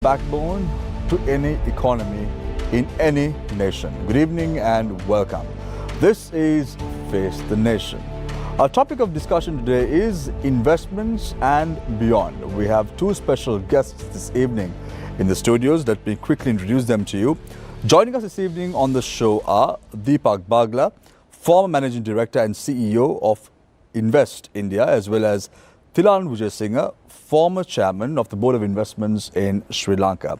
Backbone to any economy in any nation. Good evening and welcome. This is Face the Nation. Our topic of discussion today is investments and beyond. We have two special guests this evening in the studios. Let me quickly introduce them to you. Joining us this evening on the show are Deepak Bagla, former Managing Director and CEO of Invest India, as well as Thilan Wijesinghe, former chairman of the Board of Investments in Sri Lanka.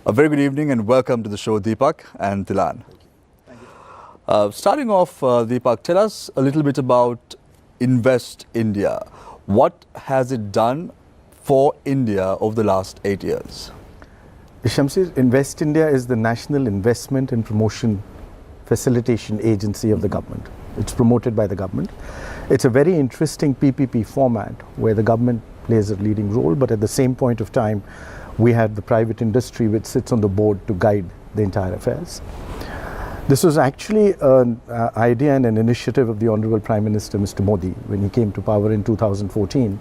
A very good evening and welcome to the show, Deepak and Thilan. Thank you. Starting off, Deepak, tell us a little bit about Invest India. What has it done for India over the last 8 years? Shamsi, Invest India is the National Investment and Promotion Facilitation Agency of the government. It's promoted by the government. It's a very interesting PPP format where the government plays a leading role, but at the same point of time, we have the private industry which sits on the board to guide the entire affairs. This was actually an idea and an initiative of the Honorable Prime Minister, Mr. Modi, when he came to power in 2014.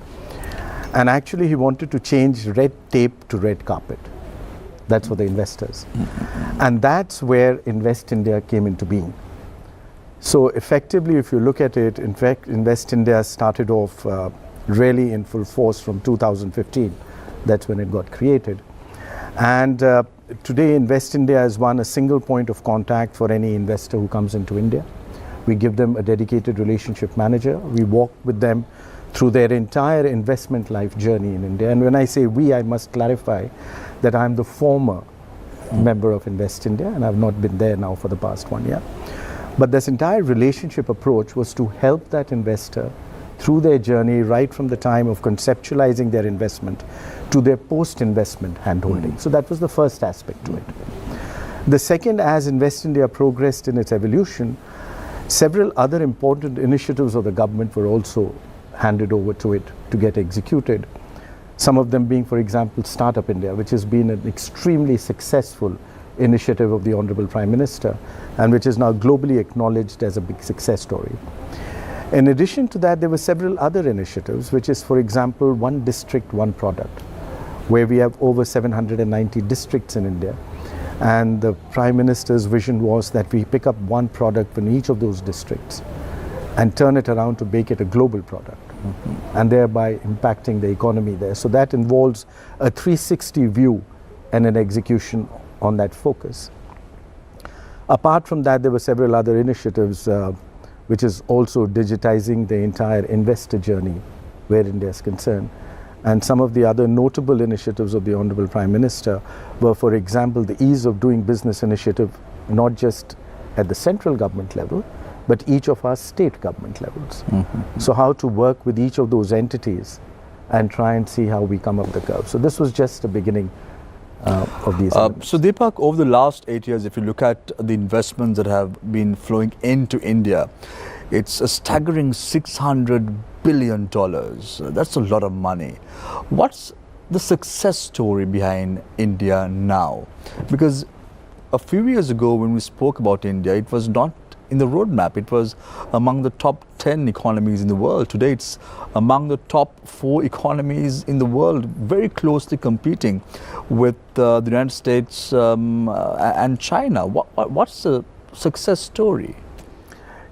And actually, he wanted to change red tape to red carpet. That's for the investors. And that's where Invest India came into being. So effectively, if you look at it, in fact, Invest India started off really in full force from 2015. That's when it got created. And today, Invest India has won a single point of contact for any investor who comes into India. We give them a dedicated relationship manager. We walk with them through their entire investment life journey in India. And when I say we, I must clarify that I'm the former member of Invest India, and I've not been there now for the past 1 year. But this entire relationship approach was to help that investor through their journey right from the time of conceptualizing their investment to their post-investment handholding. So that was the first aspect to it. The second, as Invest India progressed in its evolution, several other important initiatives of the government were also handed over to it to get executed. Some of them being, for example, Startup India, which has been an extremely successful initiative of the Honorable Prime Minister and which is now globally acknowledged as a big success story. In addition to that, there were several other initiatives, which is, for example, One District, One Product, where we have over 790 districts in India. And the Prime Minister's vision was that we pick up one product from each of those districts and turn it around to make it a global product, and thereby impacting the economy there. So that involves a 360 view and an execution on that focus. Apart from that, there were several other initiatives, which is also digitizing the entire investor journey where India is concerned. And some of the other notable initiatives of the Honorable Prime Minister were, for example, the ease of doing business initiative, not just at the central government level, but each of our state government levels. So how to work with each of those entities and try and see how we come up the curve. So this was just the beginning of these elements. So Deepak, over the last 8 years, if you look at the investments that have been flowing into India, it's a staggering $600 billion. That's a lot of money. What's the success story behind India now? Because a few years ago when we spoke about India, it was not in the roadmap. It was among the top 10 economies in the world. Today it's among the top 4 economies in the world, very closely competing with the United States and China. What's the success story?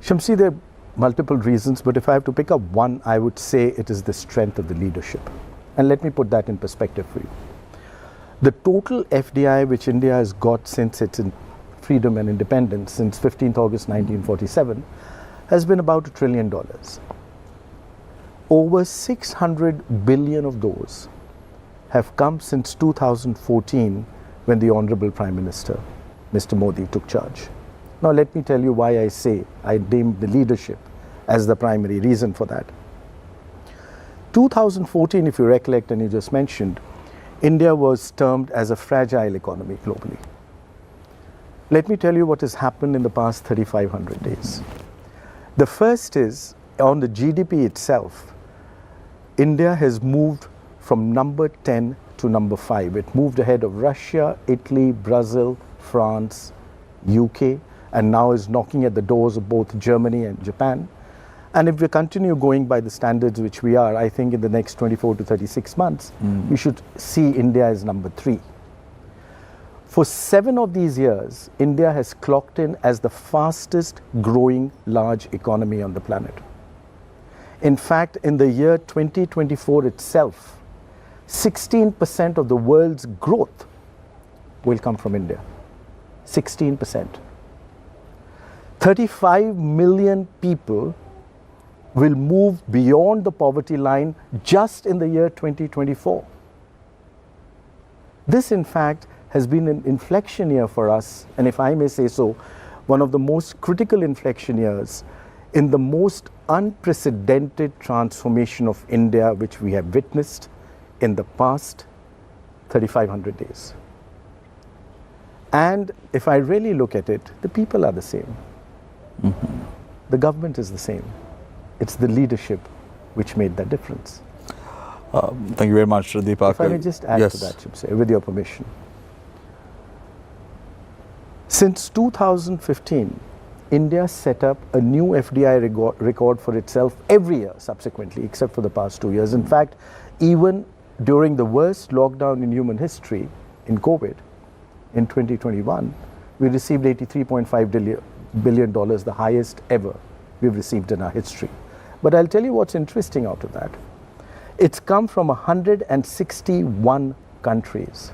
Shamsi, there are multiple reasons, but if I have to pick up one, I would say it is the strength of the leadership. And let me put that in perspective for you. The total FDI which India has got since its freedom and independence, since 15th August 1947, has been about $1 trillion. Over 600 billion of those have come since 2014 when the Honorable Prime Minister, Mr. Modi, took charge. Now let me tell you why I say I named the leadership as the primary reason for that. 2014, if you recollect and you just mentioned, India was termed as a fragile economy globally. Let me tell you what has happened in the past 3,500 days. The first is, on the GDP itself, India has moved from number 10 to number 5. It moved ahead of Russia, Italy, Brazil, France, UK, and now is knocking at the doors of both Germany and Japan. And if we continue going by the standards which we are, I think in the next 24 to 36 months, we should see India as number 3. For 7 of these years, India has clocked in as the fastest growing large economy on the planet. In fact, in the year 2024 itself, 16% of the world's growth will come from India. 16%. 35 million people will move beyond the poverty line just in the year 2024. This, in fact, has been an inflection year for us, and if I may say so, one of the most critical inflection years in the most unprecedented transformation of India which we have witnessed in the past 3,500 days. And if I really look at it, the people are the same. The government is the same. It's the leadership which made that difference. Thank you very much, Deepak. If I may just add to that, Shibsay, with your permission. Since 2015, India set up a new FDI record for itself every year subsequently, except for the past 2 years. In fact, even during the worst lockdown in human history, in COVID, in 2021, we received $83.5 billion, the highest ever we've received in our history. But I'll tell you what's interesting out of that. It's come from 161 countries.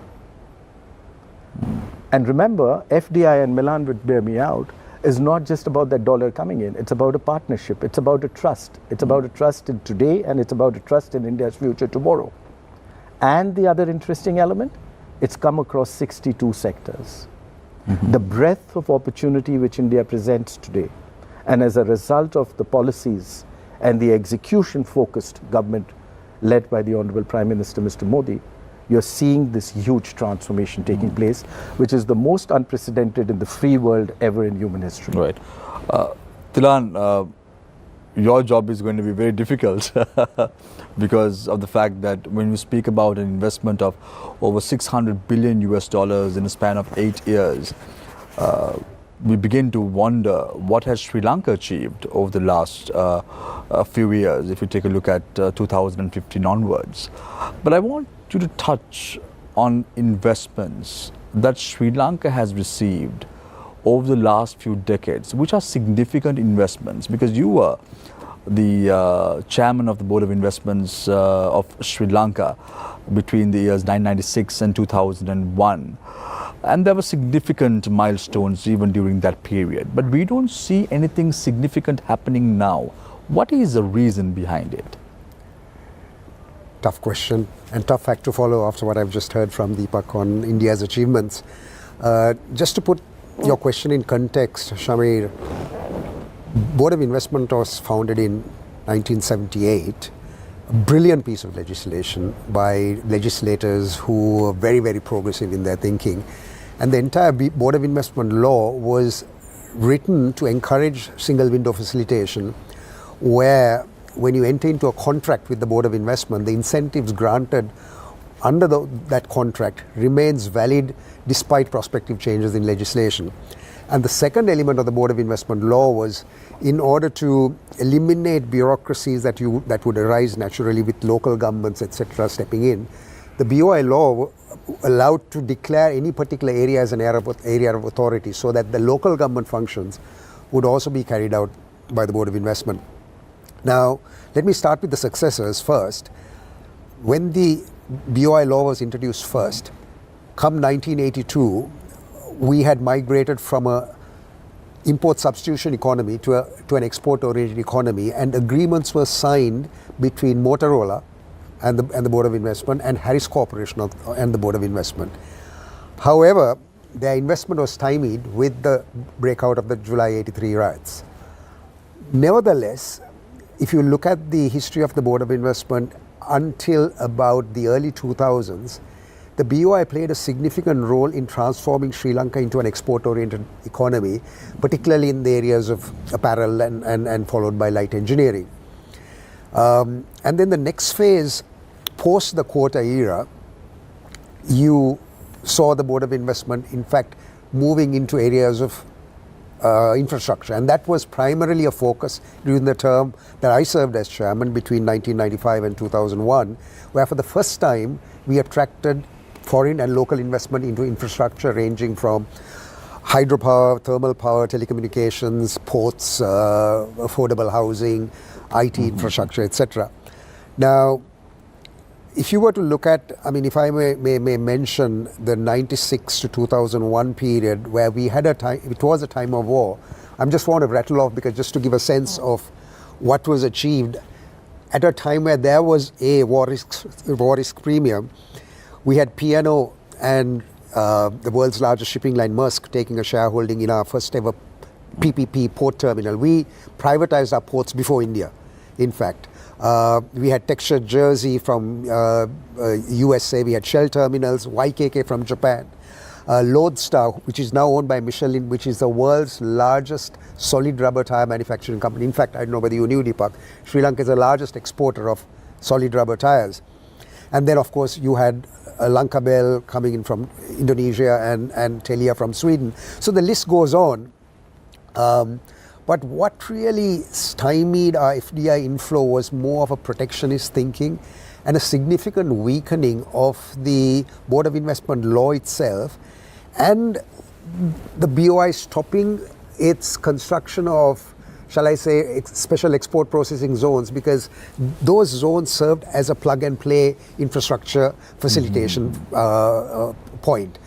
And remember, FDI, and Milan would bear me out, is not just about that dollar coming in. It's about a partnership. It's about a trust. It's about a trust in today, and it's about a trust in India's future tomorrow. And the other interesting element, it's come across 62 sectors. The breadth of opportunity which India presents today, and as a result of the policies and the execution-focused government led by the Honorable Prime Minister, Mr. Modi, you're seeing this huge transformation taking place, which is the most unprecedented in the free world ever in human history. Right. Thilan, your job is going to be very difficult because of the fact that when you speak about an investment of over $600 billion in a span of 8 years, we begin to wonder what has Sri Lanka achieved over the last few years, if you take a look at 2015 onwards. But I want you to touch on investments that Sri Lanka has received over the last few decades, which are significant investments, because you were the chairman of the Board of Investments of Sri Lanka between the years 1996 and 2001. And there were significant milestones even during that period. But we don't see anything significant happening now. What is the reason behind it? Tough question and tough fact to follow after what I've just heard from Deepak on India's achievements. Just to put your question in context, Shamir, Board of Investment was founded in 1978. A brilliant piece of legislation by legislators who were very, very progressive in their thinking. And the entire Board of Investment law was written to encourage single window facilitation, where when you enter into a contract with the Board of Investment, the incentives granted under that contract remains valid despite prospective changes in legislation. And the second element of the Board of Investment law was, in order to eliminate bureaucracies that would arise naturally with local governments, etc., stepping in, the BOI law allowed to declare any particular area as an area of authority, so that the local government functions would also be carried out by the Board of Investment. Now, let me start with the successors first. When the BOI law was introduced first, come 1982, we had migrated from a import substitution economy to an export-oriented economy, and agreements were signed between Motorola and the Board of Investment and Harris Corporation and the Board of Investment. However, their investment was stymied with the breakout of the July 83 riots. Nevertheless, if you look at the history of the Board of Investment until about the early 2000s, the BOI played a significant role in transforming Sri Lanka into an export-oriented economy, particularly in the areas of apparel and followed by light engineering. And then the next phase, post the quota era, you saw the Board of Investment, in fact, moving into areas of infrastructure. And that was primarily a focus during the term that I served as chairman between 1995 and 2001, where for the first time we attracted foreign and local investment into infrastructure ranging from hydropower, thermal power, telecommunications, ports, affordable housing, IT infrastructure, etc. Now, if you were to look at, I mean, if I may mention the 96 to 2001 period where we had a time, it was a time of war. I just want to rattle off because just to give a sense of what was achieved at a time where there was a war risk premium. We had P&O and the world's largest shipping line, Maersk, taking a shareholding in our first ever PPP port terminal. We privatized our ports before India, in fact. We had Texture Jersey from USA, we had Shell Terminals, YKK from Japan, Lodestar, which is now owned by Michelin, which is the world's largest solid rubber tire manufacturing company. In fact, I don't know whether you knew, Deepak, Sri Lanka is the largest exporter of solid rubber tires. And then, of course, you had Lanka Bell coming in from Indonesia and Telia from Sweden. So the list goes on. But what really stymied our FDI inflow was more of a protectionist thinking and a significant weakening of the Board of Investment law itself, and the BOI stopping its construction of, shall I say, special export processing zones, because those zones served as a plug-and-play infrastructure facilitation point.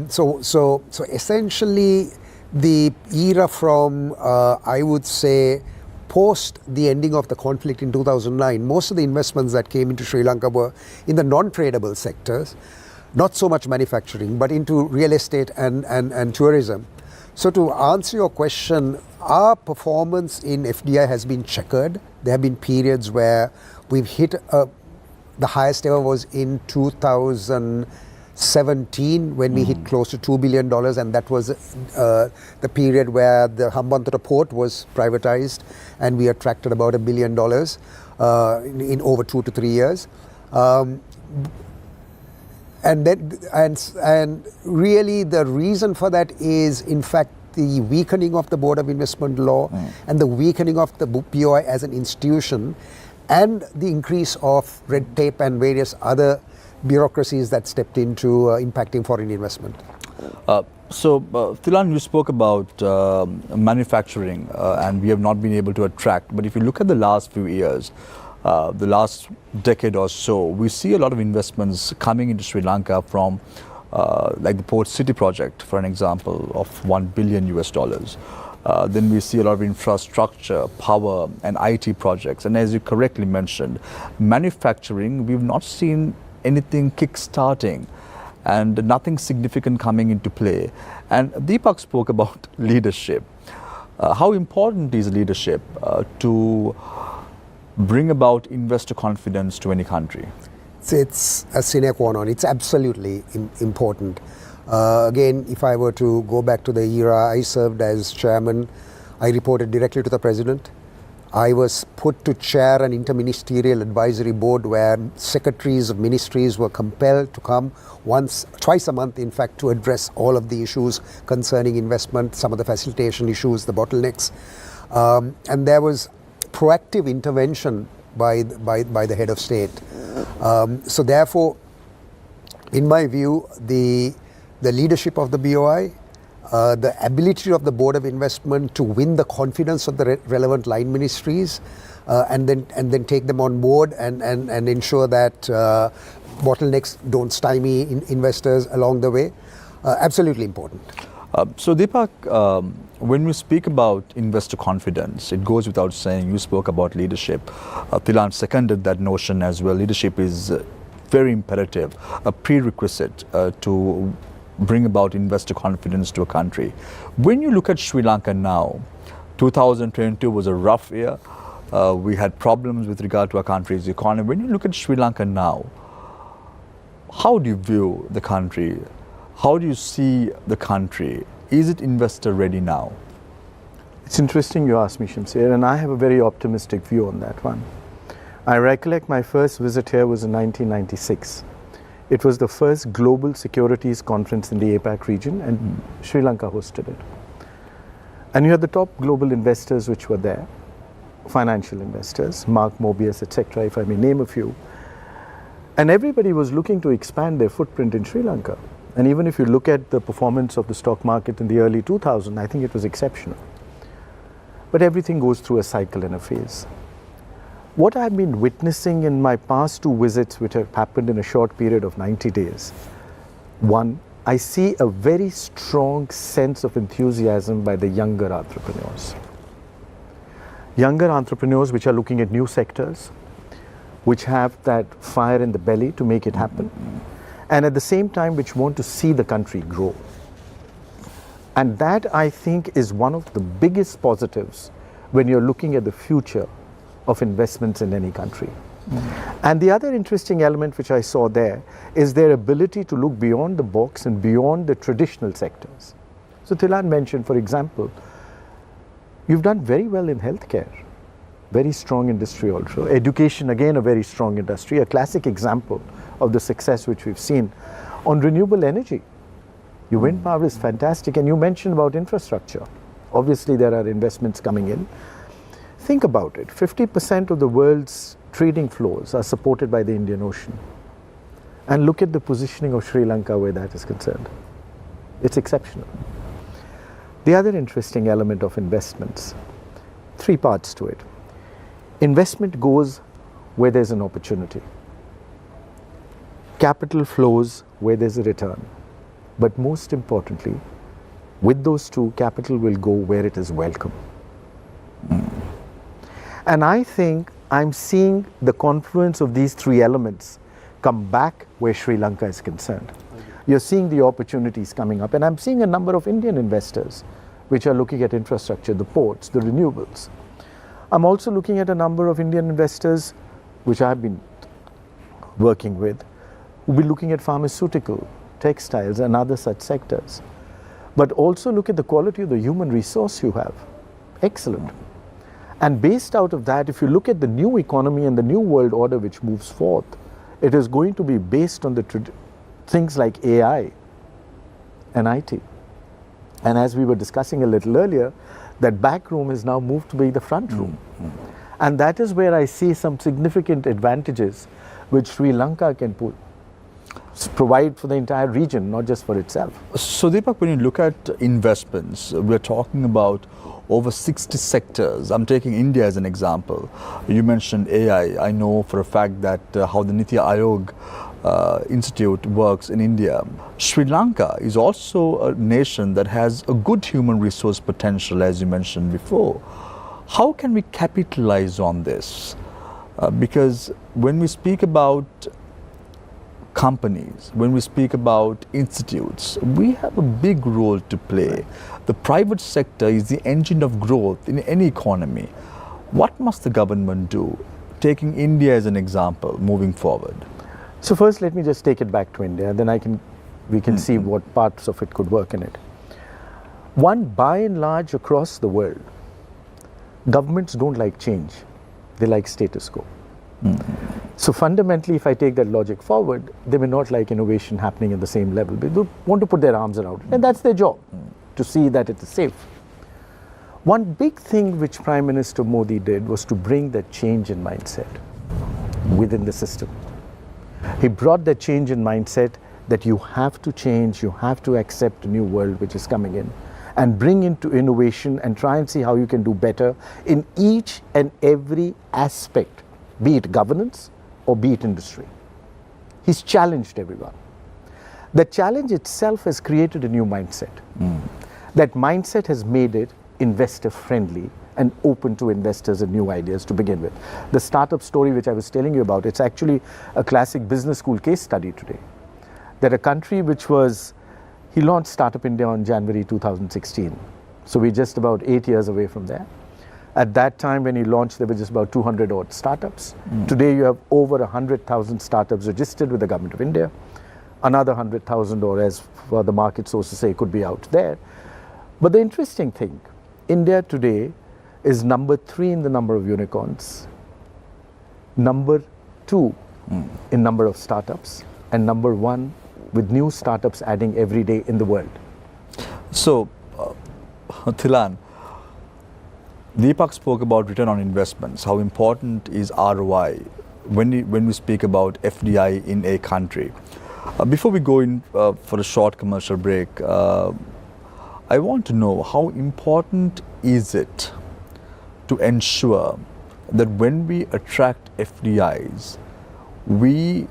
So essentially, the era from, I would say, post the ending of the conflict in 2009, most of the investments that came into Sri Lanka were in the non-tradable sectors, not so much manufacturing, but into real estate and tourism. So to answer your question, our performance in FDI has been checkered. There have been periods where we've hit, the highest ever was in 2017 when we hit close to $2 billion, and that was the period where the Hambantota port was privatized and we attracted about $1 billion in over 2 to 3 years. And really the reason for that is, in fact, the weakening of the Board of Investment law and the weakening of the BOI as an institution, and the increase of red tape and various other bureaucracies that stepped into impacting foreign investment. Thilan, you spoke about manufacturing and we have not been able to attract, but if you look at the last few years, the last decade or so, we see a lot of investments coming into Sri Lanka from like the Port City project, for an example, of $1 billion US. Then we see a lot of infrastructure, power and IT projects. And as you correctly mentioned, manufacturing, we've not seen anything kick-starting and nothing significant coming into play. And Deepak spoke about leadership. How important is leadership to bring about investor confidence to any country? It's a sine qua non. It's absolutely important. Again, if I were to go back to the era I served as chairman, I reported directly to the president. I was put to chair an interministerial advisory board where secretaries of ministries were compelled to come twice a month, in fact, to address all of the issues concerning investment, some of the facilitation issues, the bottlenecks. And there was proactive intervention by the head of state. So therefore, in my view, the leadership of the BOI, the ability of the Board of Investment to win the confidence of the relevant line ministries, and then take them on board and ensure that bottlenecks don't stymie investors along the way, absolutely important. So Deepak, when we speak about investor confidence, it goes without saying, you spoke about leadership. Thilan seconded that notion as well. Leadership is very imperative, a prerequisite to bring about investor confidence to a country. When you look at Sri Lanka now, 2022 was a rough year. We had problems with regard to our country's economy. When you look at Sri Lanka now, how do you view the country? How do you see the country? Is it investor ready now? It's interesting you asked me, Shamsir, and I have a very optimistic view on that one. I recollect my first visit here was in 1996. It was the first global securities conference in the APAC region, and Sri Lanka hosted it. And you had the top global investors which were there, financial investors, Mark Mobius, etc., if I may name a few. And everybody was looking to expand their footprint in Sri Lanka. And even if you look at the performance of the stock market in the early 2000s, I think it was exceptional. But everything goes through a cycle and a phase. What I've been witnessing in my past 2 visits, which have happened in a short period of 90 days, one, I see a very strong sense of enthusiasm by the younger entrepreneurs. Younger entrepreneurs which are looking at new sectors, which have that fire in the belly to make it happen, and at the same time which want to see the country grow. And that, I think, is one of the biggest positives when you're looking at the future of investments in any country. And the other interesting element which I saw there is their ability to look beyond the box and beyond the traditional sectors. So Thilan mentioned, for example, you've done very well in healthcare, very strong industry also. Education, again, a very strong industry, a classic example of the success which we've seen. On renewable energy, your wind power is fantastic, and you mentioned about infrastructure. Obviously, there are investments coming in. Think about it, 50% of the world's trading flows are supported by the Indian Ocean. And look at the positioning of Sri Lanka where that is concerned. It's exceptional. The other interesting element of investments, 3 parts to it. Investment goes where there's an opportunity. Capital flows where there's a return. But most importantly, with those 2, capital will go where it is welcome. And I think I'm seeing the confluence of these 3 elements come back where Sri Lanka is concerned. You're seeing the opportunities coming up, and I'm seeing a number of Indian investors which are looking at infrastructure, the ports, the renewables. I'm also looking at a number of Indian investors which I've been working with, who will be looking at pharmaceutical, textiles and other such sectors. But also look at the quality of the human resource you have. Excellent. And based out of that, if you look at the new economy and the new world order which moves forth, it is going to be based on the things like AI and IT. And as we were discussing a little earlier, that back room has now moved to be the front room. And that is where I see some significant advantages which Sri Lanka can provide for the entire region, not just for itself. So Deepak, when you look at investments, we're talking about over 60 sectors. I'm taking India as an example. You mentioned AI. I know for a fact that how the Niti Aayog Institute works in India. Sri Lanka is also a nation that has a good human resource potential, as you mentioned before. How can we capitalize on this? Because when we speak about companies, when we speak about institutes, we have a big role to play. The private sector is the engine of growth in any economy. What must the government do, taking India as an example, moving forward? So first, let me just take it back to India, then we can see what parts of it could work in it. One, by and large across the world, governments don't like change. They like status quo. So fundamentally, if I take that logic forward, they may not like innovation happening at the same level. They don't want to put their arms around it, and that's their job, to see that it is safe. One big thing which Prime Minister Modi did was to bring that change in mindset within the system. He brought that change in mindset that you have to change, you have to accept a new world which is coming in, and bring into innovation and try and see how you can do better in each and every aspect, be it governance or be it industry. He's challenged everyone. The challenge itself has created a new mindset. That mindset has made it investor friendly and open to investors and new ideas to begin with. The startup story which I was telling you about, it's actually a classic business school case study today. That a country which was, he launched Startup India on January 2016. So we're just about 8 years away from there. At that time when he launched, there were just about 200 odd startups. Today you have over 100,000 startups registered with the government of India. Another 100,000, or as for the market sources say, could be out there. But the interesting thing, India today is number 3 in the number of unicorns, number 2 in number of startups, and number 1 with new startups adding every day in the world. So, Thilan, Deepak spoke about return on investments. How important is ROI when we speak about FDI in a country? Before we go in for a short commercial break, I want to know how important is it to ensure that when we attract FDIs, we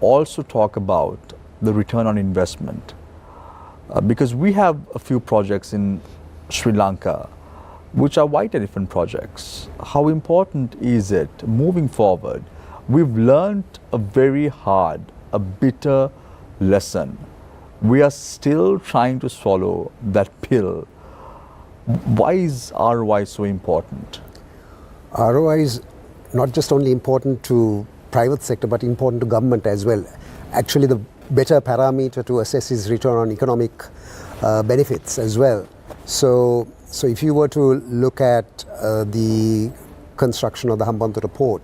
also talk about the return on investment. Because we have a few projects in Sri Lanka which are quite different projects. How important is it moving forward? We've learned a very hard, a bitter lesson. We are still trying to swallow that pill. Why is ROI so important? ROI is not just only important to private sector but important to government as well. Actually, the better parameter to assess is return on economic benefits as well. So if you were to look at the construction of the Hambantota port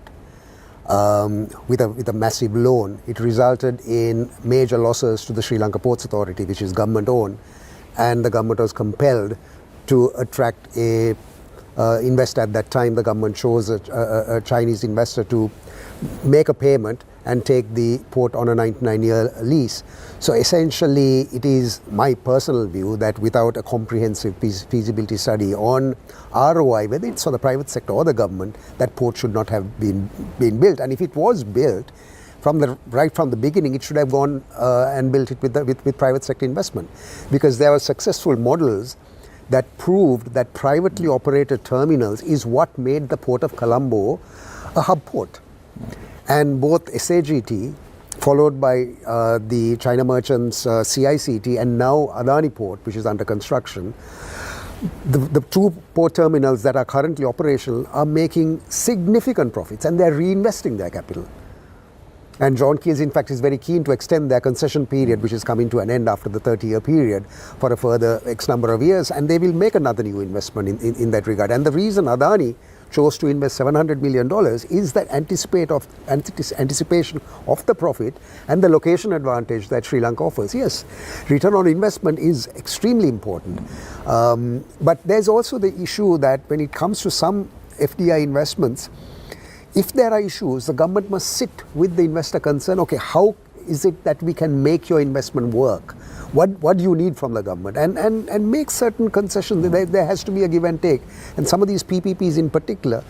with a massive loan, it resulted in major losses to the Sri Lanka Ports Authority, which is government owned, and the government was compelled to attract a investor. At that time, the government chose a Chinese investor to make a payment and take the port on a 99-year lease. So essentially, it is my personal view that without a comprehensive feasibility study on ROI, whether it's for the private sector or the government, that port should not have been built. And if it was built, right from the beginning, it should have gone and built it with private sector investment, because there were successful models that proved that privately operated terminals is what made the Port of Colombo a hub port. And both SAGT, followed by the China Merchants CICT, and now Adani Port, which is under construction, the two port terminals that are currently operational are making significant profits, and they're reinvesting their capital. And John Keys, in fact, is very keen to extend their concession period, which is coming to an end after the 30-year period, for a further X number of years, and they will make another new investment in that regard. And the reason Adani chose to invest $700 million is that anticipation of the profit and the location advantage that Sri Lanka offers. Yes, return on investment is extremely important. But there's also the issue that when it comes to some FDI investments, if there are issues, the government must sit with the investor concerned. Okay, how is it that we can make your investment work? What do you need from the government? And make certain concessions. There has to be a give and take. And some of these PPPs in particular,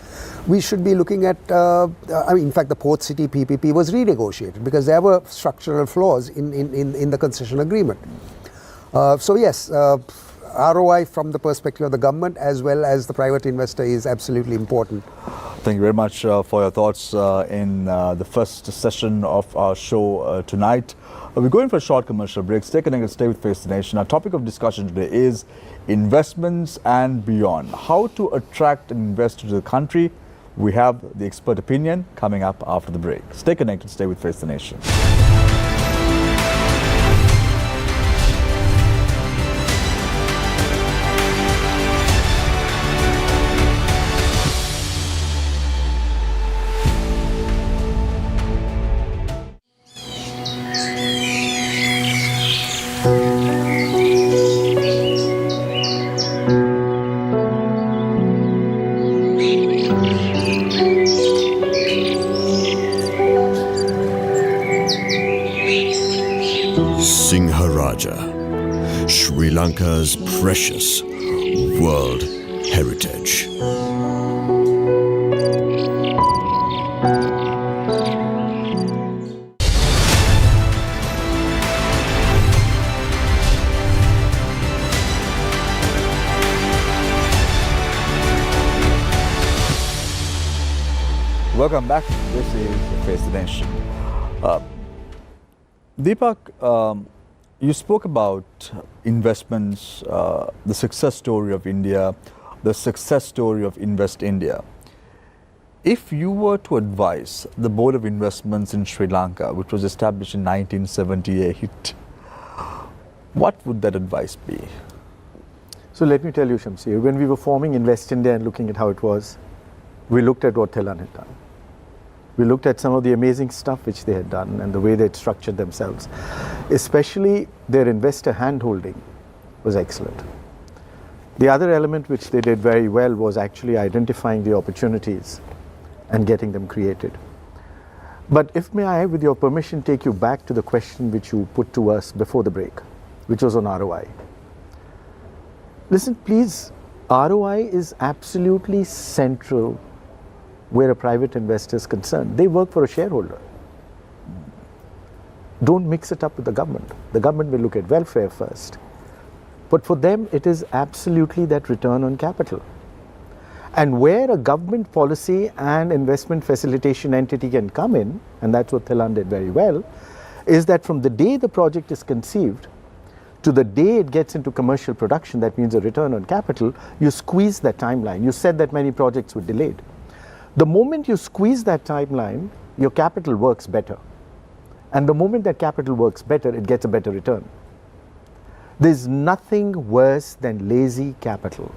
we should be looking at, in fact, the Port City PPP was renegotiated because there were structural flaws in the concession agreement. So yes, ROI from the perspective of the government as well as the private investor is absolutely important. Thank you very much for your thoughts in the first session of our show tonight. We're going for a short commercial break. Stay connected, stay with Face the Nation. Our topic of discussion today is investments and beyond. How to attract an investor to the country. We have the expert opinion coming up after the break. Stay connected, stay with Face the Nation. Sri Lanka's precious world heritage. Welcome back. This is Face the Nation. Deepak, you spoke about investments, the success story of India, the success story of Invest India. If you were to advise the Board of Investments in Sri Lanka, which was established in 1978, what would that advice be? So let me tell you, Shamsir, when we were forming Invest India and looking at how it was, we looked at what Thilan had done. We looked at some of the amazing stuff which they had done and the way they had structured themselves. Especially their investor handholding was excellent. The other element which they did very well was actually identifying the opportunities and getting them created. But if may I, with your permission, take you back to the question which you put to us before the break, which was on ROI. Listen, please, ROI is absolutely central where a private investor is concerned. They work for a shareholder. Don't mix it up with the government. The government will look at welfare first. But for them, it is absolutely that return on capital. And where a government policy and investment facilitation entity can come in, and that's what Thilan did very well, is that from the day the project is conceived to the day it gets into commercial production, that means a return on capital, you squeeze that timeline. You said that many projects were delayed. The moment you squeeze that timeline, your capital works better. And the moment that capital works better, it gets a better return. There's nothing worse than lazy capital,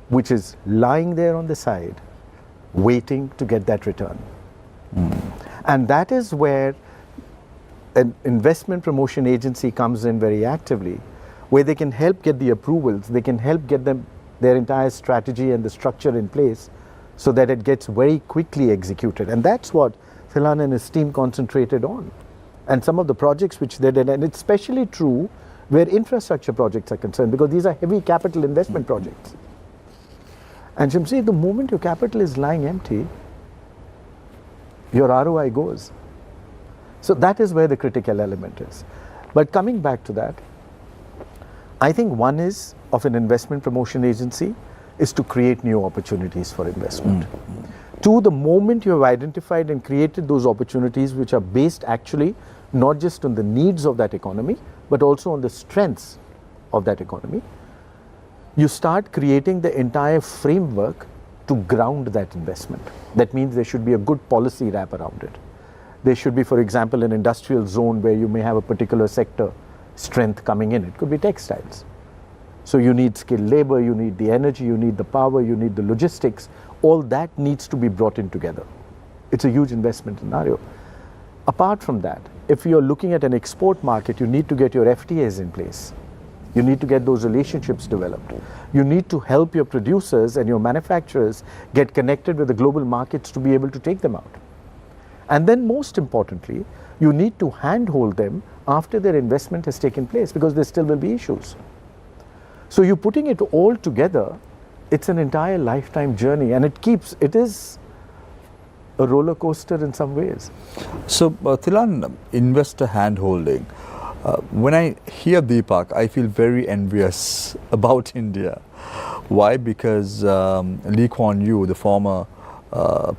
which is lying there on the side, waiting to get that return. And that is where an investment promotion agency comes in very actively, where they can help get the approvals, they can help get them their entire strategy and the structure in place so that it gets very quickly executed. And that's what Thilan and his team concentrated on. And some of the projects which they did, and it's especially true where infrastructure projects are concerned, because these are heavy capital investment projects. And Shamsi, the moment your capital is lying empty, your ROI goes. So that is where the critical element is. But coming back to that, I think one is of an investment promotion agency is to create new opportunities for investment. Two, the moment you have identified and created those opportunities which are based actually not just on the needs of that economy, but also on the strengths of that economy, you start creating the entire framework to ground that investment. That means there should be a good policy wrap around it. There should be, for example, an industrial zone where you may have a particular sector strength coming in. It could be textiles. So you need skilled labor, you need the energy, you need the power, you need the logistics. All that needs to be brought in together. It's a huge investment scenario. Apart from that, if you're looking at an export market, you need to get your FTAs in place. You need to get those relationships developed. You need to help your producers and your manufacturers get connected with the global markets to be able to take them out. And then most importantly, you need to handhold them after their investment has taken place, because there still will be issues. So you're putting it all together, it's an entire lifetime journey, and it is a roller coaster in some ways. So Thilan, investor hand-holding. When I hear Deepak, I feel very envious about India. Why? Because Lee Kuan Yew, the former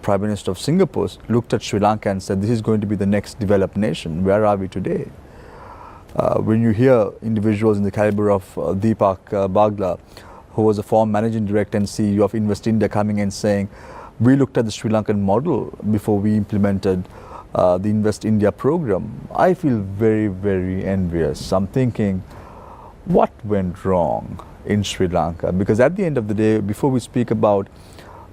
Prime Minister of Singapore, looked at Sri Lanka and said, this is going to be the next developed nation. Where are we today? When you hear individuals in the caliber of Deepak Bagla, who was a former managing director and CEO of Invest India, coming and saying, we looked at the Sri Lankan model before we implemented the Invest India program, I feel very, very envious. I'm thinking, what went wrong in Sri Lanka? Because at the end of the day, before we speak about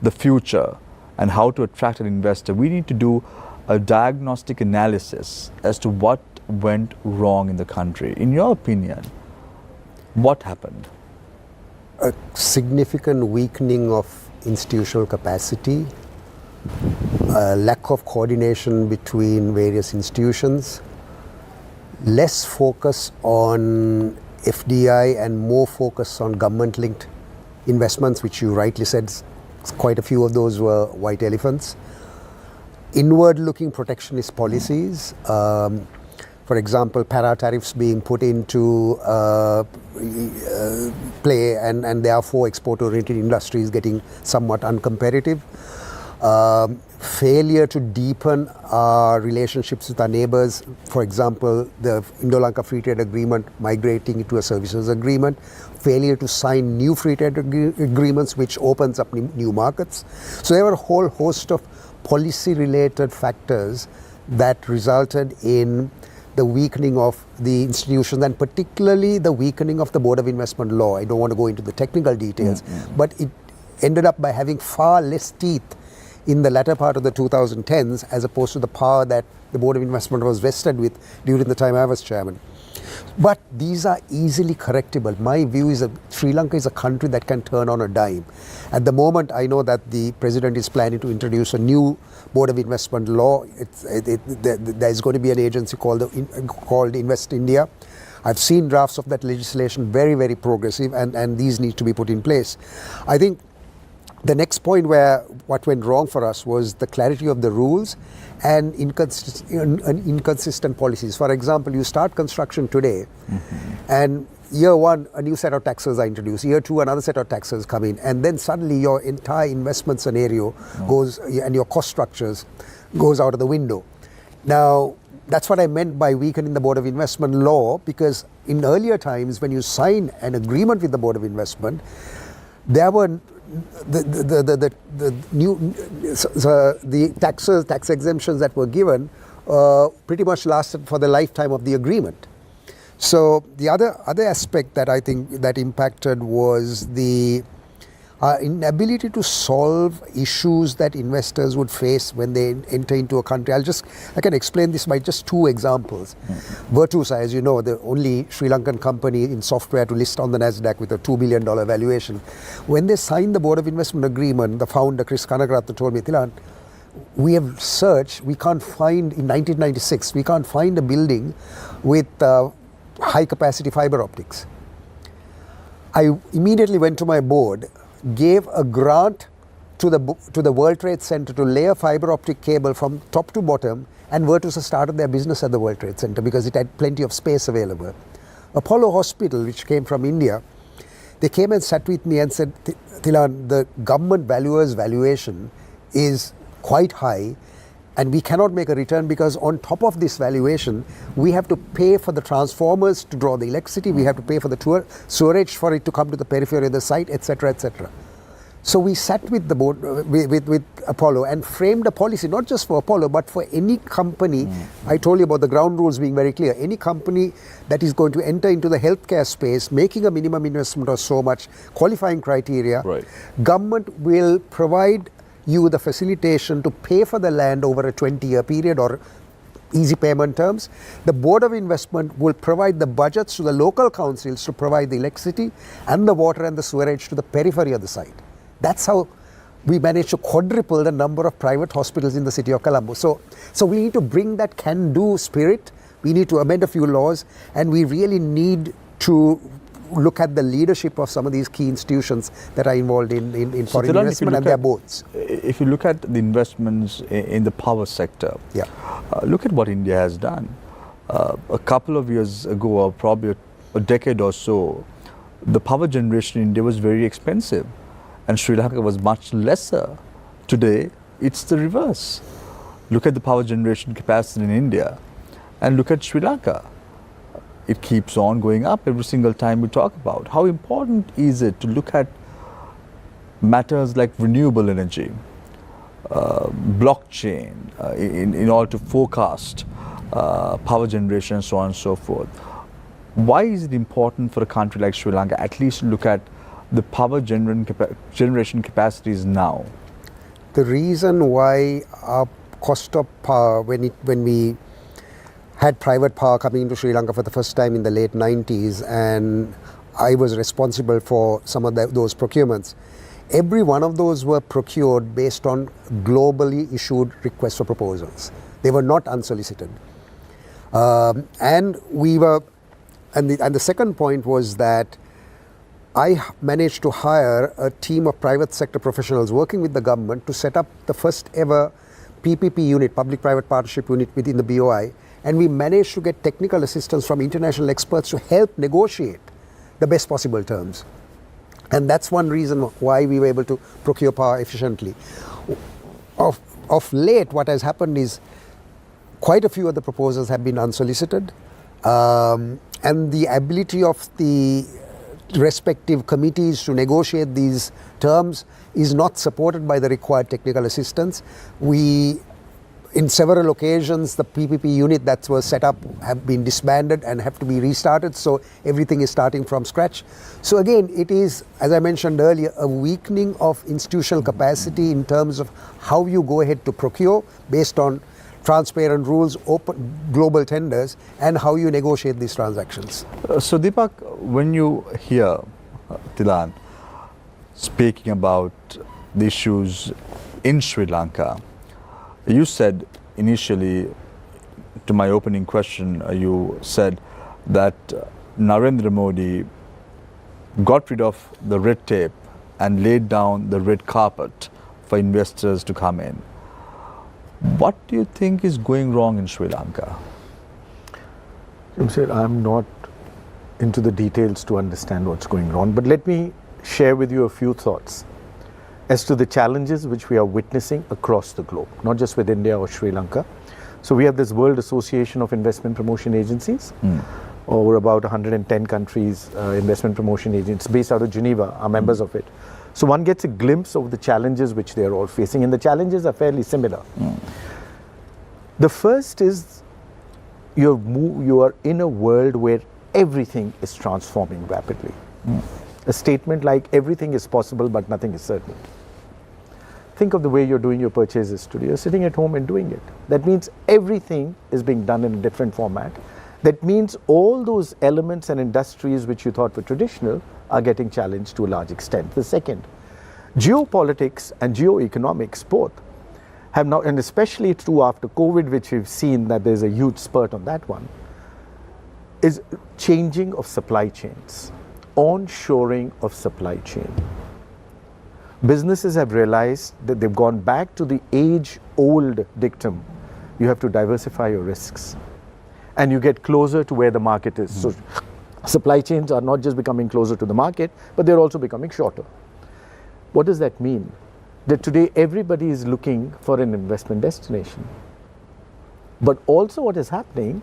the future and how to attract an investor, we need to do a diagnostic analysis as to what went wrong in the country. In your opinion, what happened? A significant weakening of institutional capacity, a lack of coordination between various institutions, less focus on FDI and more focus on government-linked investments, which you rightly said, quite a few of those were white elephants. Inward-looking protectionist policies, for example, para-tariffs being put into play and therefore export-oriented industries getting somewhat uncompetitive. Failure to deepen our relationships with our neighbors, for example, the Indo-Lanka Free Trade Agreement migrating into a services agreement, failure to sign new free trade agreements which opens up new markets. So there were a whole host of policy-related factors that resulted in the weakening of the institutions and particularly the weakening of the Board of Investment Law. I don't want to go into the technical details, but it ended up by having far less teeth in the latter part of the 2010s as opposed to the power that the Board of Investment was vested with during the time I was chairman. But these are easily correctable. My view is that Sri Lanka is a country that can turn on a dime. At the moment, I know that the president is planning to introduce a new Board of Investment law. There's going to be an agency called Invest India. I've seen drafts of that legislation, very, very progressive, and these need to be put in place. I think the next point where what went wrong for us was the clarity of the rules and inconsistent policies. For example, you start construction today, and year one, a new set of taxes are introduced. Year two, another set of taxes come in, and then suddenly your entire investment scenario goes, and your cost structures goes out of the window. Now, that's what I meant by weakening the Board of Investment law, because in earlier times, when you sign an agreement with the Board of Investment, there were the tax exemptions that were given pretty much lasted for the lifetime of the agreement. So the other aspect that I think that impacted was the inability to solve issues that investors would face when they enter into a country. I can explain this by just two examples. Virtusa, as you know, the only Sri Lankan company in software to list on the Nasdaq with a $2 billion valuation. When they signed the Board of Investment agreement, the founder, Chris Kanagaratna, told me, Thilan, we have searched, we can't find, in 1996, we can't find a building with high capacity fiber optics. I immediately went to my board, gave a grant to the World Trade Center to lay a fiber optic cable from top to bottom, and Virtusa started their business at the World Trade Center because it had plenty of space available. Apollo Hospital, which came from India, they came and sat with me and said, Thilan, the government valuer's valuation is quite high, and we cannot make a return because on top of this valuation, we have to pay for the transformers to draw the electricity, we have to pay for the sewerage for it to come to the periphery of the site, etc., etc. So we sat with the board, with Apollo, and framed a policy, not just for Apollo, but for any company. I told you about the ground rules being very clear. Any company that is going to enter into the healthcare space, making a minimum investment of so much, qualifying criteria, government will provide you the facilitation to pay for the land over a 20-year period or easy payment terms. The Board of Investment will provide the budgets to the local councils to provide the electricity and the water and the sewerage to the periphery of the site. That's how we managed to quadruple the number of private hospitals in the city of Colombo. So we need to bring that can-do spirit, we need to amend a few laws, and we really need to look at the leadership of some of these key institutions that are involved in foreign investment and their boards. If you look at the investments in the power sector, look at what India has done. A couple of years ago, or probably a decade or so, the power generation in India was very expensive, and Sri Lanka was much lesser. Today, it's the reverse. Look at the power generation capacity in India, and look at Sri Lanka. It keeps on going up every single time we talk about. How important is it to look at matters like renewable energy, blockchain, in order to forecast power generation and so on and so forth? Why is it important for a country like Sri Lanka at least to look at the power generation capacities now? The reason why our cost of power, when we had private power coming into Sri Lanka for the first time in the late 90s, and I was responsible for some of those procurements. Every one of those were procured based on globally issued requests for proposals. They were not unsolicited. And the second point was that I managed to hire a team of private sector professionals working with the government to set up the first ever PPP unit, public-private partnership unit within the BOI. And we managed to get technical assistance from international experts to help negotiate the best possible terms. And that's one reason why we were able to procure power efficiently. Of late, what has happened is quite a few of the proposals have been unsolicited, and the ability of the respective committees to negotiate these terms is not supported by the required technical assistance. In several occasions, the PPP unit that was set up have been disbanded and have to be restarted, so everything is starting from scratch. So again, it is, as I mentioned earlier, a weakening of institutional capacity in terms of how you go ahead to procure based on transparent rules, open global tenders, and how you negotiate these transactions. So Deepak, when you hear Thilan speaking about the issues in Sri Lanka, you said initially, to my opening question, you said that Narendra Modi got rid of the red tape and laid down the red carpet for investors to come in. What do you think is going wrong in Sri Lanka? I'm not into the details to understand what's going on, but let me share with you a few thoughts as to the challenges which we are witnessing across the globe, not just with India or Sri Lanka. So we have this World Association of Investment Promotion Agencies, over about 110 countries, investment promotion agents based out of Geneva are members of it. So one gets a glimpse of the challenges which they are all facing, and the challenges are fairly similar. The first is you are in a world where everything is transforming rapidly. A statement like everything is possible but nothing is certain. Think of the way you're doing your purchases today. You're sitting at home and doing it. That means everything is being done in a different format. That means all those elements and industries which you thought were traditional are getting challenged to a large extent. The second, geopolitics and geoeconomics both have now, and especially true after COVID, which we've seen that there's a huge spurt on that one, is changing of supply chains, onshoring of supply chain. Businesses have realized that they've gone back to the age-old dictum, you have to diversify your risks. And you get closer to where the market is. So supply chains are not just becoming closer to the market, but they're also becoming shorter. What does that mean? That today everybody is looking for an investment destination. But also what is happening,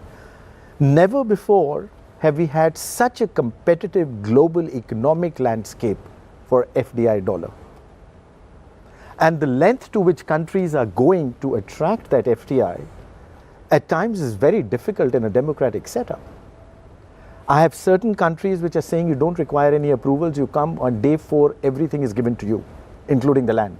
never before have we had such a competitive global economic landscape for FDI dollar. And the length to which countries are going to attract that FDI at times is very difficult in a democratic setup. I have certain countries which are saying you don't require any approvals, you come on day 4, everything is given to you, including the land.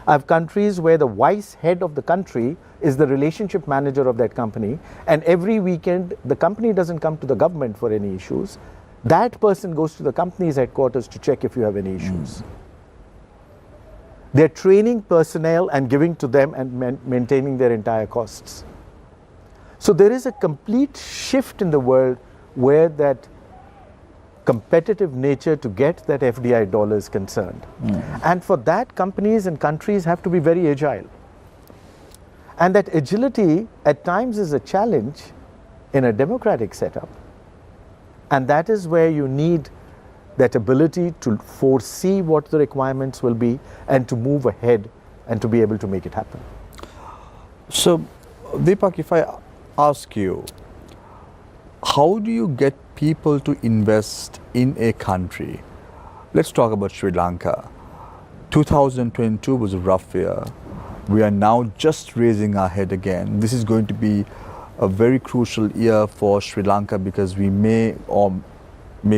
I have countries where the vice head of the country is the relationship manager of that company, and every weekend the company doesn't come to the government for any issues. That person goes to the company's headquarters to check if you have any issues. They're training personnel and giving to them and maintaining their entire costs. So there is a complete shift in the world where that competitive nature to get that FDI dollar is concerned. And for that, companies and countries have to be very agile. And that agility at times is a challenge in a democratic setup. And that is where you need that ability to foresee what the requirements will be and to move ahead and to be able to make it happen. So, Deepak, if I ask you, how do you get people to invest in a country? Let's talk about Sri Lanka. 2022 was a rough year. We are now just raising our head again. This is going to be a very crucial year for Sri Lanka because we may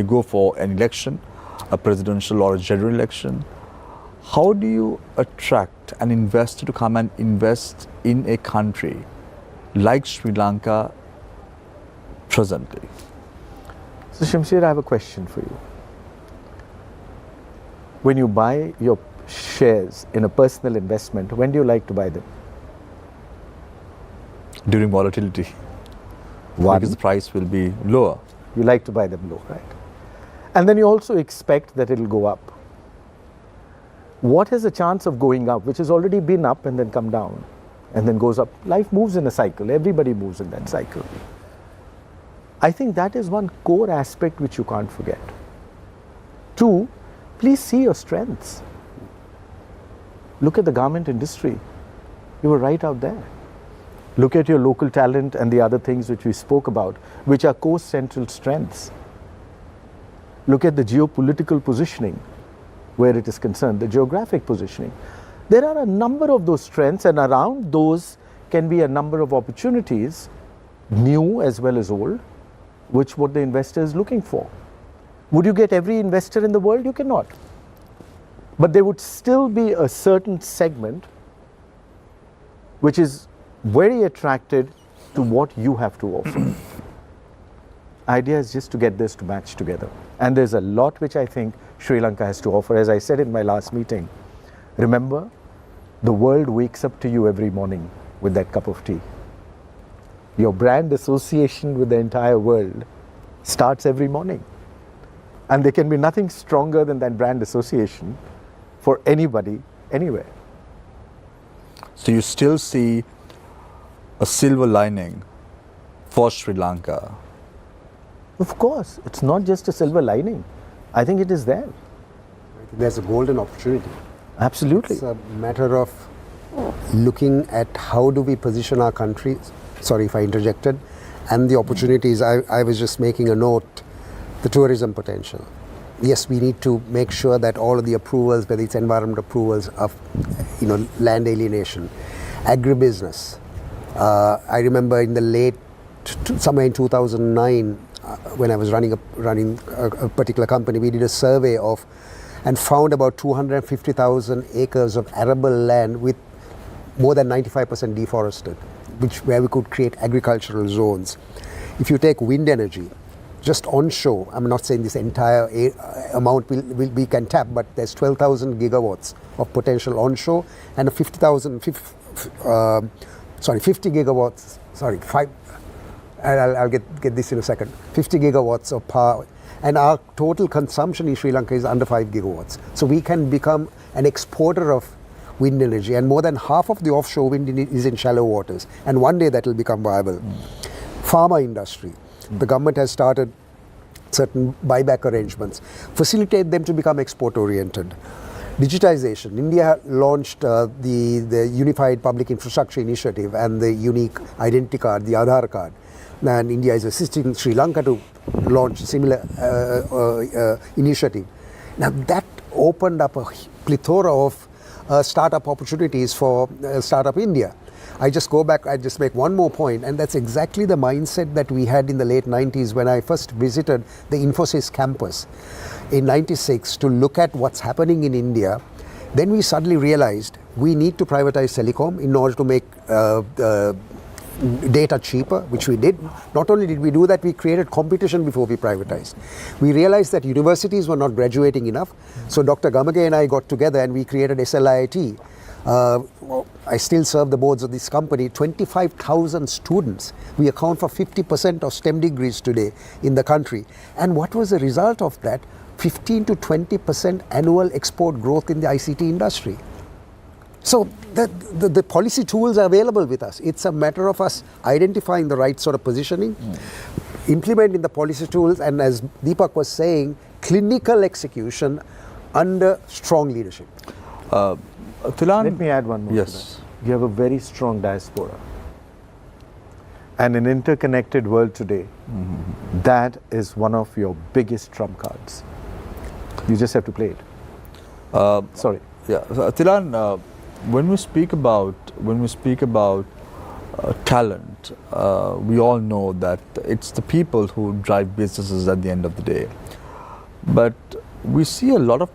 go for an election, a presidential or a general election. How do you attract an investor to come and invest in a country like Sri Lanka presently? So Shamsher, I have a question for you. When you buy your shares in a personal investment, when do you like to buy them? During volatility. One, because the price will be lower. You like to buy them low, right? And then you also expect that it'll go up. What has a chance of going up, which has already been up and then come down and then goes up? Life moves in a cycle. Everybody moves in that cycle. I think that is one core aspect which you can't forget. 2, please see your strengths. Look at the garment industry. You were right out there. Look at your local talent and the other things which we spoke about, which are core central strengths. Look at the geopolitical positioning where it is concerned, the geographic positioning. There are a number of those strengths, and around those can be a number of opportunities, new as well as old, which what the investor is looking for. Would you get every investor in the world? You cannot. But there would still be a certain segment which is very attracted to what you have to offer. Idea is just to get this to match together. And there's a lot which I think Sri Lanka has to offer. As I said in my last meeting, remember, the world wakes up to you every morning with that cup of tea. Your brand association with the entire world starts every morning. And there can be nothing stronger than that brand association for anybody, anywhere. So you still see a silver lining for Sri Lanka? Of course, it's not just a silver lining. I think it is there. There's a golden opportunity. Absolutely. It's a matter of looking at how do we position our country, sorry if I interjected, and the opportunities. I was just making a note, the tourism potential. Yes, we need to make sure that all of the approvals, whether it's environment approvals of, land alienation, agribusiness. I remember in the late, somewhere in 2009, when I was running a particular company, we did a survey of and found about 250,000 acres of arable land with more than 95% deforested, where we could create agricultural zones. If you take wind energy, just onshore, I'm not saying this entire amount we can tap, but there's 12,000 gigawatts of potential onshore and 50 gigawatts, I'll get this in a second, 50 gigawatts of power. And our total consumption in Sri Lanka is under 5 gigawatts. So we can become an exporter of wind energy, and more than half of the offshore wind is in shallow waters. And one day that will become viable. Pharma industry. The government has started certain buyback arrangements, facilitate them to become export oriented. Digitization. India launched the Unified Public Infrastructure Initiative and the unique identity card, the Aadhaar card. And India is assisting Sri Lanka to launch similar initiative. Now that opened up a plethora of startup opportunities for Startup India. I just make one more point, and that's exactly the mindset that we had in the late 90s when I first visited the Infosys campus in 96 to look at what's happening in India. Then we suddenly realized we need to privatize telecom in order to make data cheaper, which we did. Not only did we do that, we created competition before we privatized. We realized that universities were not graduating enough, so Dr. Gamage and I got together and we created SLIT. I still serve the boards of this company, 25,000 students. We account for 50% of STEM degrees today in the country. And what was the result of that? 15 to 20% annual export growth in the ICT industry. So the policy tools are available with us. It's a matter of us identifying the right sort of positioning, implementing the policy tools, and as Deepak was saying, clinical execution under strong leadership. Thilan, let me add one more. Yes. To that. You have a very strong diaspora. And an interconnected world today, that is one of your biggest trump cards. You just have to play it. Sorry. Yeah, Thilan, when we speak about talent, we all know that it's the people who drive businesses at the end of the day. But we see a lot of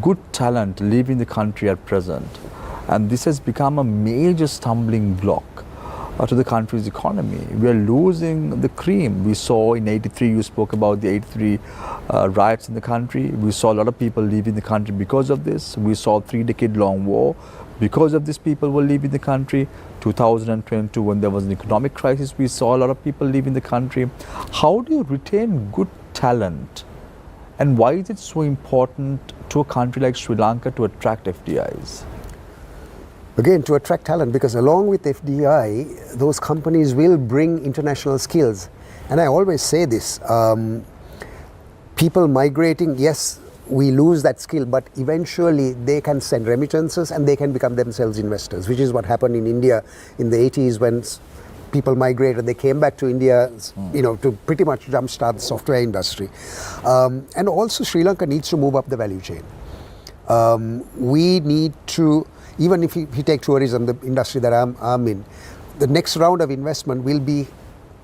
good talent leaving the country at present, and this has become a major stumbling block to the country's economy. We are losing the cream. We saw in '83, you spoke about the '83 riots in the country. We saw a lot of people leaving the country because of this. We saw a 3-decade-long war. Because of this, people were leaving the country. 2022, when there was an economic crisis, we saw a lot of people leaving the country. How do you retain good talent? And why is it so important to a country like Sri Lanka to attract FDIs? Again, to attract talent, because along with FDI, those companies will bring international skills. And I always say this, people migrating, yes, we lose that skill, but eventually they can send remittances and they can become themselves investors, which is what happened in India in the 80s when people migrated. They came back to India, to pretty much jumpstart the software industry. And also Sri Lanka needs to move up the value chain. We need to, even if you take tourism, the industry that I'm in, the next round of investment will be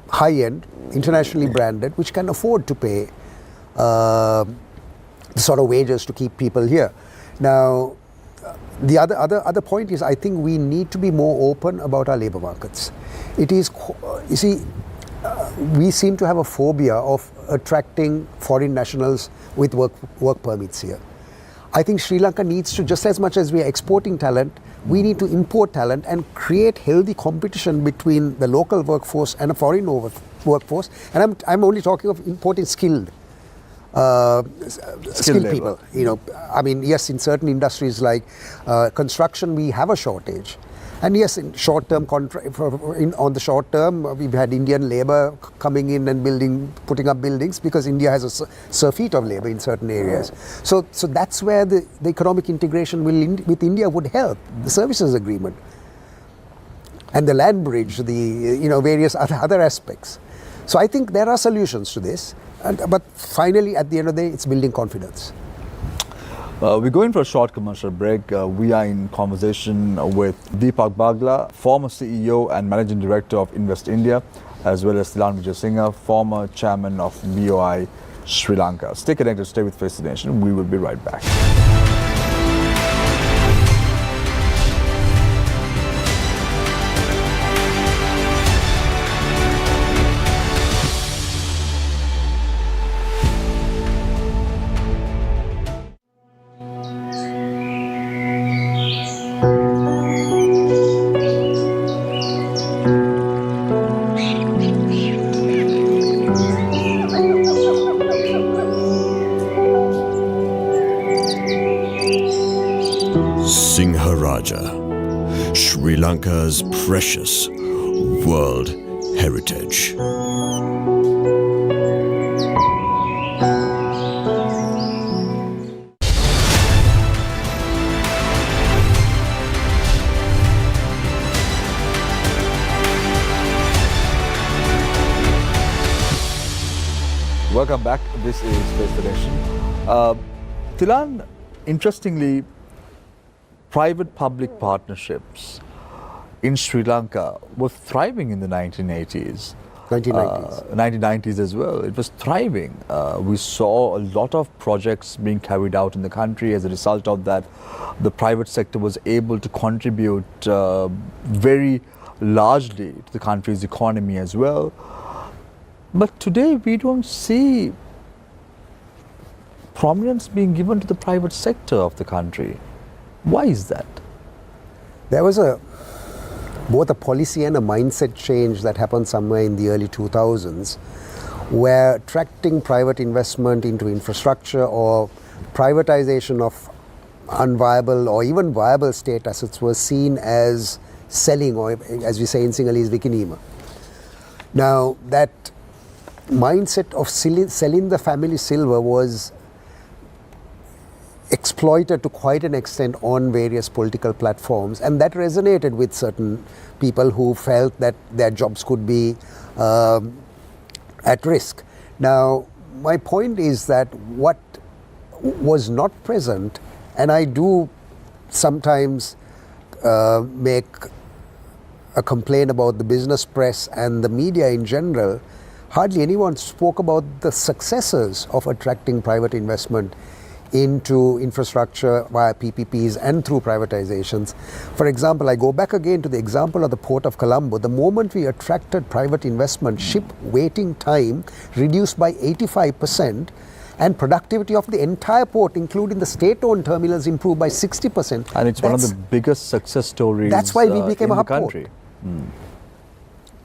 high-end, internationally branded, which can afford to pay the sort of wages to keep people here. Now, the other point is, I think we need to be more open about our labour markets. It is, you see, we seem to have a phobia of attracting foreign nationals with work permits here. I think Sri Lanka needs to, just as much as we are exporting talent, we need to import talent and create healthy competition between the local workforce and a foreign workforce. And I'm only talking of importing skilled people. You know, I mean, yes, in certain industries like construction, we have a shortage. And yes, in short-term on the short term, we've had Indian labour coming in and putting up buildings, because India has a surfeit of labour in certain areas. So that's where the economic integration with India would help. The services agreement and the land bridge, the various other aspects. So I think there are solutions to this. But finally, at the end of the day, it's building confidence. We're going for a short commercial break. We are in conversation with Deepak Bagla, former CEO and Managing Director of Invest India, as well as Thilan Wijesinghe, former Chairman of BOI Sri Lanka. Stay connected, stay with Face the Nation. We will be right back. Sri Lanka's precious world heritage. Welcome back. This is Face the Nation. Thilan, interestingly, private-public partnerships in Sri Lanka were thriving in the 1980s. 1990s as well. It was thriving. We saw a lot of projects being carried out in the country. As a result of that, the private sector was able to contribute very largely to the country's economy as well. But today we don't see prominence being given to the private sector of the country. Why is that? There was both a policy and a mindset change that happened somewhere in the early 2000s, where attracting private investment into infrastructure or privatization of unviable or even viable state assets was seen as selling, or as we say in Sinhalese, vikinima. Now, that mindset of selling the family silver was exploited to quite an extent on various political platforms, and that resonated with certain people who felt that their jobs could be at risk. Now, my point is that what was not present, and I do sometimes make a complaint about the business press and the media in general, hardly anyone spoke about the successes of attracting private investment into infrastructure via PPPs and through privatizations. For example, I go back again to the example of the Port of Colombo. The moment we attracted private investment, ship waiting time reduced by 85%, and productivity of the entire port, including the state-owned terminals, improved by 60%. And it's one of the biggest success stories. That's why we became a hub country.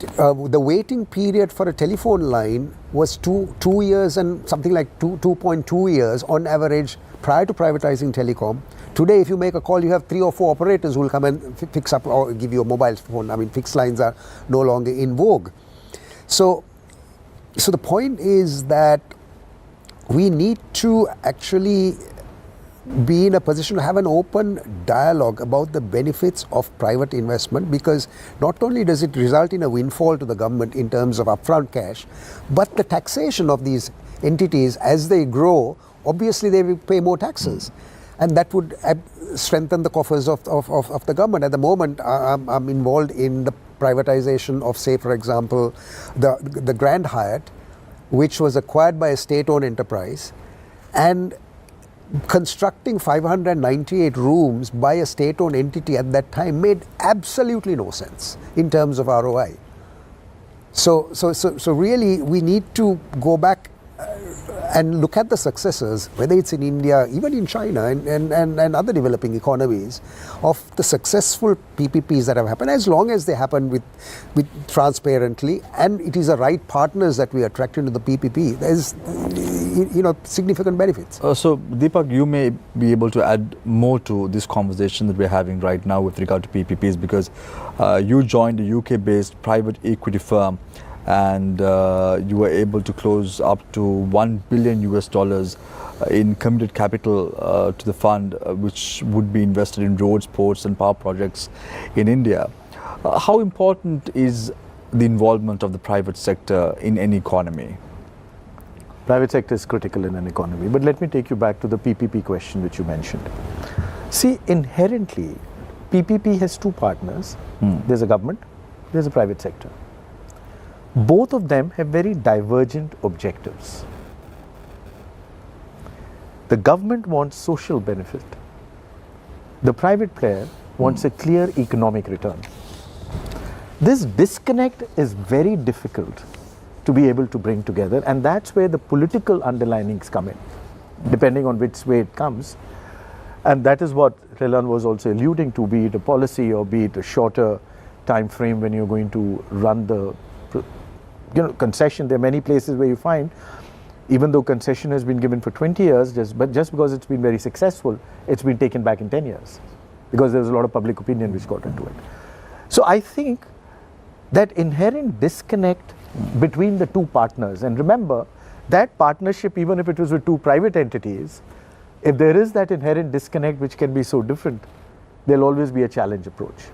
The waiting period for a telephone line was 2 years and something like 2.2 years on average prior to privatizing telecom. Today, if you make a call, you have 3 or 4 operators who will come and fix up or give you a mobile phone. I mean, fixed lines are no longer in vogue. So the point is that we need to actually be in a position to have an open dialogue about the benefits of private investment, because not only does it result in a windfall to the government in terms of upfront cash, but the taxation of these entities as they grow, obviously they will pay more taxes. And that would strengthen the coffers of the government. At the moment, I'm involved in the privatization of, say, for example, the Grand Hyatt, which was acquired by a state-owned enterprise. And constructing 598 rooms by a state-owned entity at that time made absolutely no sense in terms of ROI. So really, we need to go back and look at the successes, whether it's in India, even in China and other developing economies, of the successful PPPs that have happened, as long as they happen with transparently, and it is the right partners that we attract into the PPP. There is, significant benefits. So Deepak, you may be able to add more to this conversation that we're having right now with regard to PPPs, because you joined a UK-based private equity firm, and you were able to close up to $1 billion in committed capital to the fund, which would be invested in roads, ports and power projects in India. How important is the involvement of the private sector in any economy? Private sector is critical in an economy. But let me take you back to the PPP question which you mentioned. See, inherently, PPP has two partners. There's a government, there's a private sector. Both of them have very divergent objectives. The government wants social benefit. The private player wants a clear economic return. This disconnect is very difficult to be able to bring together, and that's where the political underlinings come in, depending on which way it comes. And that is what Thilan was also alluding to, be it a policy or be it a shorter time frame when you're going to run the concession. There are many places where you find, even though concession has been given for 20 years, just because it's been very successful, it's been taken back in 10 years, because there's a lot of public opinion which got into it. So I think that inherent disconnect between the two partners, and remember, that partnership, even if it was with two private entities, if there is that inherent disconnect which can be so different, there'll always be a challenge approach.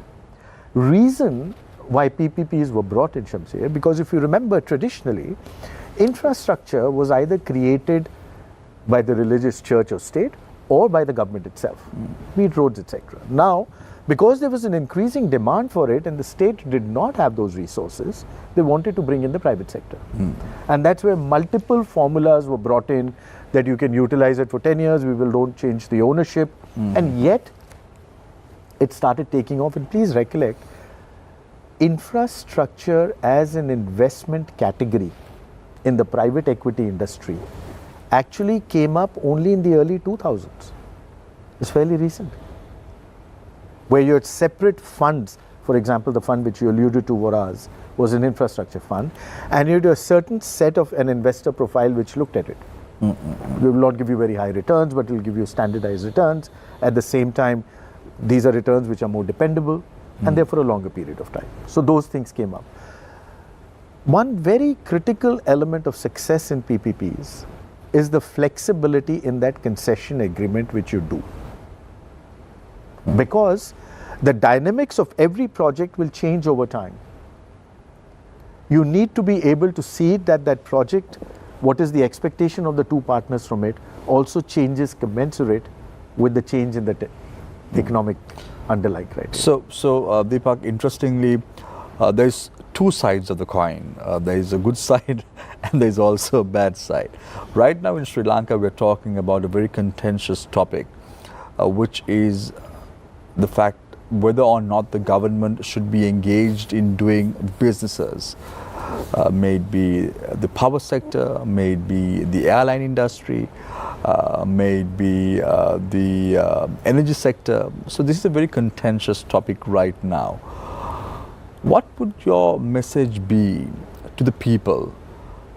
Reason why PPPs were brought in, Shamsir, because if you remember, traditionally, infrastructure was either created by the religious church or state or by the government itself, be it roads, etc. Now, because there was an increasing demand for it and the state did not have those resources, they wanted to bring in the private sector. And that's where multiple formulas were brought in, that you can utilize it for 10 years, don't change the ownership. And yet, it started taking off. And please recollect, infrastructure as an investment category in the private equity industry actually came up only in the early 2000s. It's fairly recent, where you had separate funds. For example, the fund which you alluded to, Varaz, was an infrastructure fund, and you had a certain set of an investor profile which looked at it. It will not give you very high returns, but it will give you standardized returns. At the same time, these are returns which are more dependable, and they're for a longer period of time. So those things came up. One very critical element of success in PPPs is the flexibility in that concession agreement which you do. Because the dynamics of every project will change over time. You need to be able to see that that project, what is the expectation of the two partners from it, also changes commensurate with the change in the economic underlying criteria. So Deepak, interestingly, there's two sides of the coin. There is a good side and there's also a bad side. Right now in Sri Lanka, we're talking about a very contentious topic, which is the fact whether or not the government should be engaged in doing businesses. May it be the power sector, may it be the airline industry, may it be the energy sector. So this is a very contentious topic right now. What would your message be to the people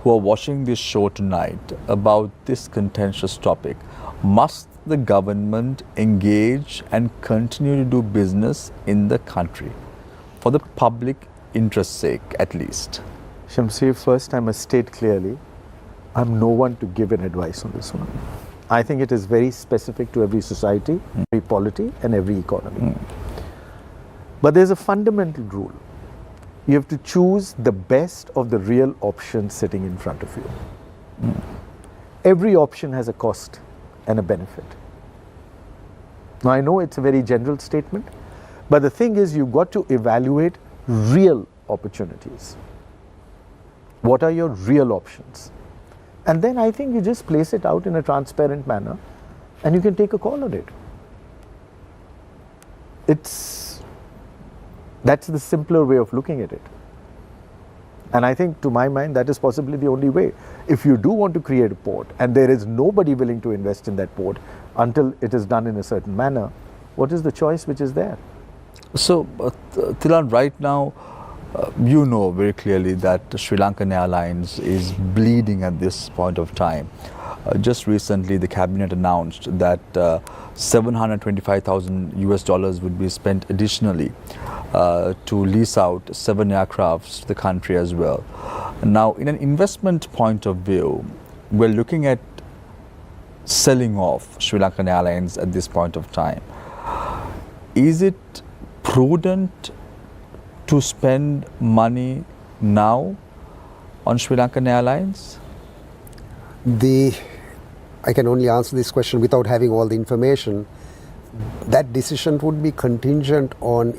who are watching this show tonight about this contentious topic? Must the government engage and continue to do business in the country for the public interest's sake, at least? Shamsir, first I must state clearly, I'm no one to give an advice on this one. I think it is very specific to every society, every polity and every economy. But there's a fundamental rule. You have to choose the best of the real options sitting in front of you. Every option has a cost and a benefit. Now I know it's a very general statement, but the thing is, you've got to evaluate real opportunities. What are your real options? And then I think you just place it out in a transparent manner and you can take a call on it. That's the simpler way of looking at it. And I think, to my mind, that is possibly the only way. If you do want to create a port and there is nobody willing to invest in that port until it is done in a certain manner, what is the choice which is there? So, Thilan, right now, you know very clearly that the Sri Lankan Airlines is bleeding at this point of time. Just recently, the cabinet announced that $725,000 would be spent additionally to lease out 7 aircrafts to the country as well. Now, in an investment point of view, we're looking at selling off Sri Lankan Airlines at this point of time. Is it prudent to spend money now on Sri Lankan Airlines? I can only answer this question without having all the information. That decision would be contingent on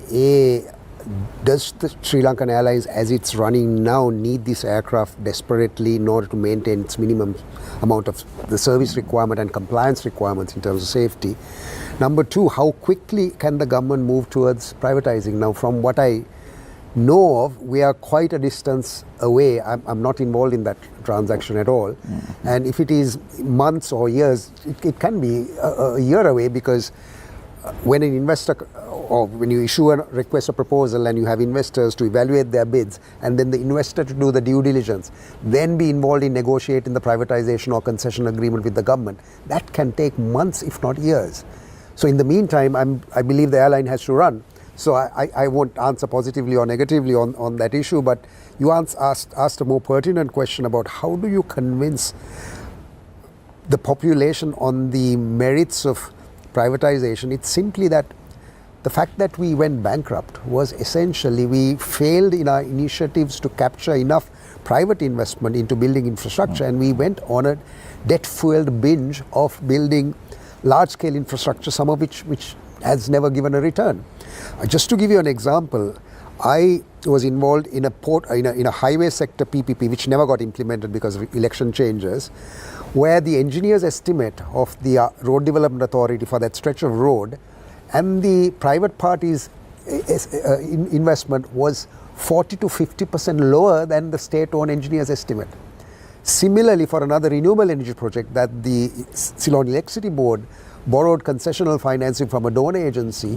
does the Sri Lankan Airlines, as it's running now, need this aircraft desperately in order to maintain its minimum amount of the service requirement and compliance requirements in terms of safety? Number two, how quickly can the government move towards privatizing? Now, from what I know of, we are quite a distance away. I'm not involved in that transaction at all. And if it is months or years, it can be a year away, because when an investor, or when you issue a request or proposal and you have investors to evaluate their bids, and then the investor to do the due diligence, then be involved in negotiating the privatization or concession agreement with the government, that can take months, if not years. So in the meantime, I believe the airline has to run. So I won't answer positively or negatively on that issue, but you asked a more pertinent question about how do you convince the population on the merits of privatization. It's simply that the fact that we went bankrupt was essentially we failed in our initiatives to capture enough private investment into building infrastructure, and we went on a debt-fueled binge of building large-scale infrastructure, some of which has never given a return. Just to give you an example, I was involved in a highway sector PPP, which never got implemented because of election changes, where the engineer's estimate of the Road Development Authority for that stretch of road and the private party's investment was 40 to 50% lower than the state-owned engineer's estimate. Similarly, for another renewable energy project that the Ceylon Electricity Board borrowed concessional financing from a donor agency,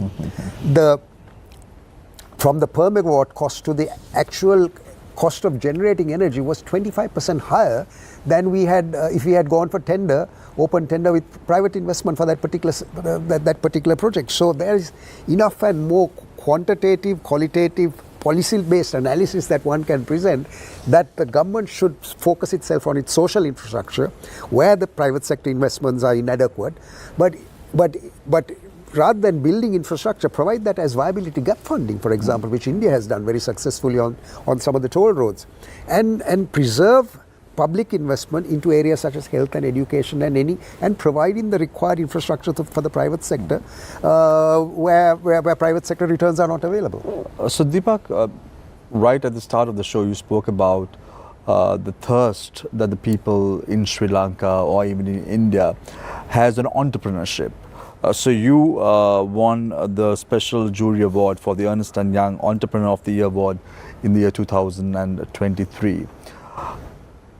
from the per megawatt cost to the actual cost of generating energy was 25% higher than we had if we had gone for open tender with private investment for that particular project. So there is enough and more quantitative, qualitative, policy-based analysis that one can present that the government should focus itself on its social infrastructure where the private sector investments are inadequate, but rather than building infrastructure, provide that as viability gap funding, for example, which India has done very successfully on some of the toll roads, and preserve public investment into areas such as health and education and providing the required infrastructure for the private sector where private sector returns are not available. So Deepak, right at the start of the show, you spoke about the thirst that the people in Sri Lanka or even in India has on entrepreneurship. So you won the special jury award for the Ernst & Young Entrepreneur of the Year award in the year 2023.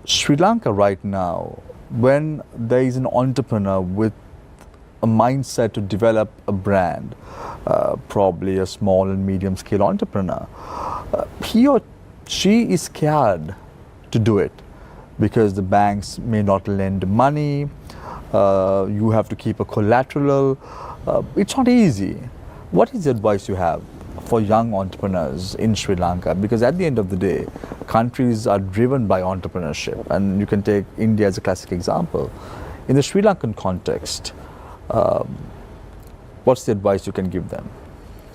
Sri Lanka right now, when there is an entrepreneur with a mindset to develop a brand, probably a small and medium scale entrepreneur, he or she is scared to do it because the banks may not lend money, you have to keep a collateral, it's not easy. What is the advice you have for young entrepreneurs in Sri Lanka? Because at the end of the day, countries are driven by entrepreneurship, and you can take India as a classic example. In the Sri Lankan context, what's the advice you can give them?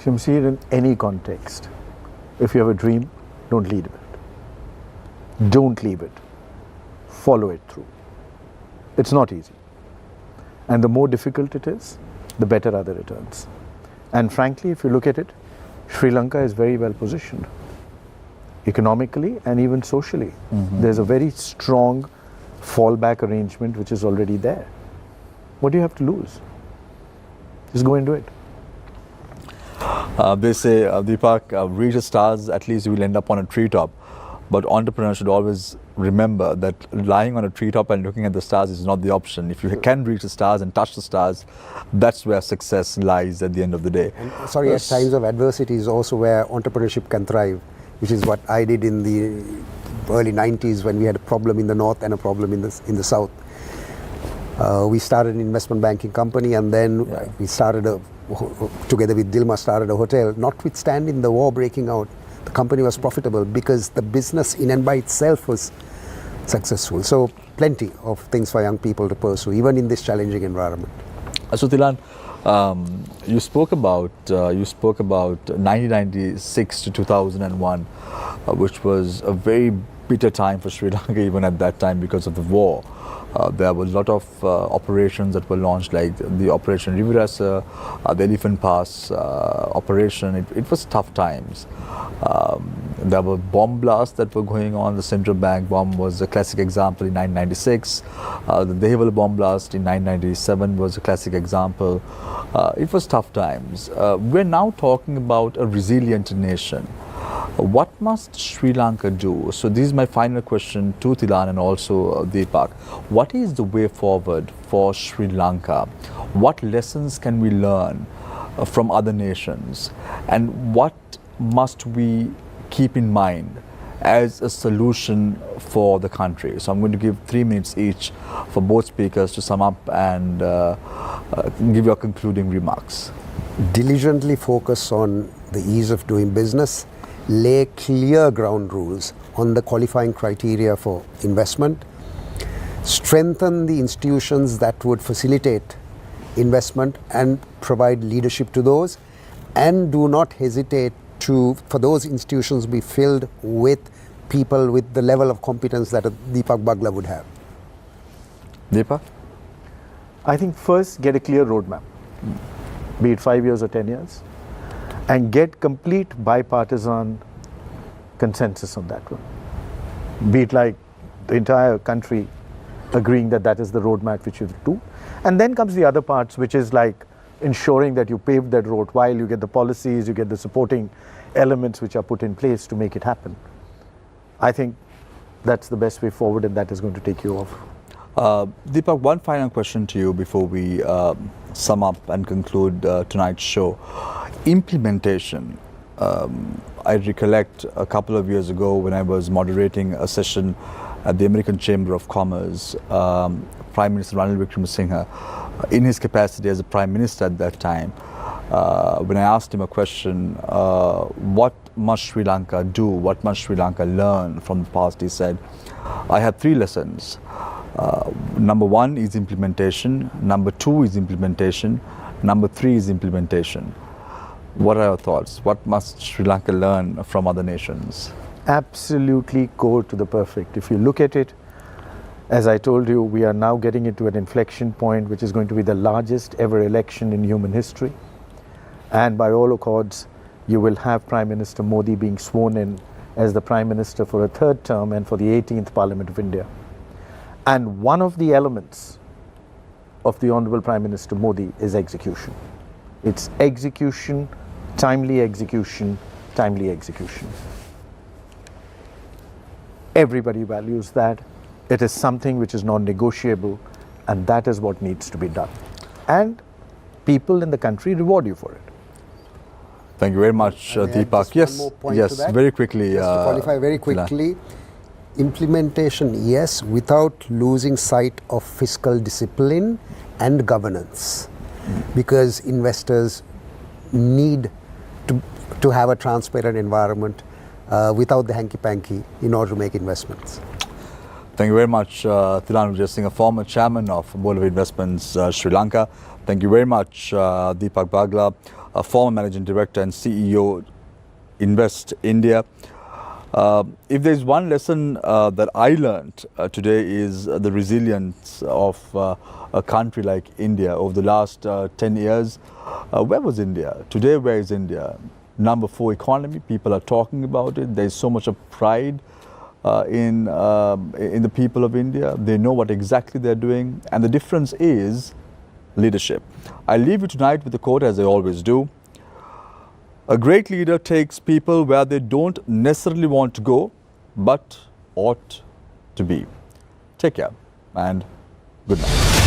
Shamsir, in any context, if you have a dream, don't leave it. Don't leave it. Follow it through. It's not easy. And the more difficult it is, the better are the returns. And frankly, if you look at it, Sri Lanka is very well positioned economically and even socially. There's a very strong fallback arrangement which is already there. What do you have to lose? Just go and do it. They say, Deepak, reach the stars, at least you will end up on a treetop. But entrepreneurs should always remember that lying on a treetop and looking at the stars is not the option. If you can reach the stars and touch the stars, that's where success lies at the end of the day. And sorry, at times of adversity is also where entrepreneurship can thrive, which is what I did in the early 90s when we had a problem in the north and a problem in the south. We started an investment banking company, and then we started together with Dilma, started a hotel. Notwithstanding the war breaking out, the company was profitable because the business in and by itself was successful. So plenty of things for young people to pursue, even in this challenging environment. So Thilan, you spoke about 1996 to 2001, which was a very bitter time for Sri Lanka even at that time because of the war. There were a lot of operations that were launched, like the Operation Rivirasa, the Elephant Pass operation. It was tough times. There were bomb blasts that were going on. The central bank bomb was a classic example in 1996. The Dehiwala bomb blast in 1997 was a classic example. It was tough times. We're now talking about a resilient nation. What must Sri Lanka do? So this is my final question to Thilan and also Deepak. What is the way forward for Sri Lanka? What lessons can we learn from other nations? And what must we keep in mind as a solution for the country? So I'm going to give 3 minutes each for both speakers to sum up and give your concluding remarks. Diligently focus on the ease of doing business, lay clear ground rules on the qualifying criteria for investment, strengthen the institutions that would facilitate investment and provide leadership to those, and do not hesitate for those institutions be filled with people with the level of competence that a Deepak Bagla would have. Deepak? I think first get a clear roadmap, be it 5 years or 10 years, and get complete bipartisan consensus on that one. Be it like the entire country agreeing that that is the roadmap which you do. And then comes the other parts, which is like ensuring that you pave that road while you get the policies, you get the supporting elements which are put in place to make it happen. I think that's the best way forward, and that is going to take you off. Deepak, one final question to you before we sum up and conclude tonight's show. Implementation. I recollect a couple of years ago when I was moderating a session at the American Chamber of Commerce, Prime Minister Ranil Wijesinghe, in his capacity as a Prime Minister at that time, when I asked him a question, what must Sri Lanka do, what must Sri Lanka learn from the past, he said, I have 3 lessons. Number 1 is implementation, number 2 is implementation, number 3 is implementation. What are your thoughts? What must Sri Lanka learn from other nations? Absolutely core to the perfect. If you look at it, as I told you, we are now getting into an inflection point which is going to be the largest ever election in human history. And by all accords, you will have Prime Minister Modi being sworn in as the Prime Minister for a 3rd term and for the 18th Parliament of India. And one of the elements of the Honorable Prime Minister Modi is execution. It's execution, timely execution, timely execution. Everybody values that. It is something which is non-negotiable, and that is what needs to be done. And people in the country reward you for it. Thank you very much, Deepak. Yes, very quickly. Just to qualify very quickly, implementation, yes, without losing sight of fiscal discipline and governance, because investors need to have a transparent environment without the hanky-panky in order to make investments. Thank you very much, Thilan Wijesinghe, a former chairman of Board of Investments, Sri Lanka. Thank you very much, Deepak Bagla, a former managing director and CEO, Invest India. If there's one lesson that I learned today is the resilience of a country like India. Over the last 10 years, where was India? Today, where is India? Number 4 economy, people are talking about it. There's so much of pride in the people of India. They know what exactly they're doing. And the difference is leadership. I leave you tonight with a quote, as I always do. A great leader takes people where they don't necessarily want to go, but ought to be. Take care and good night.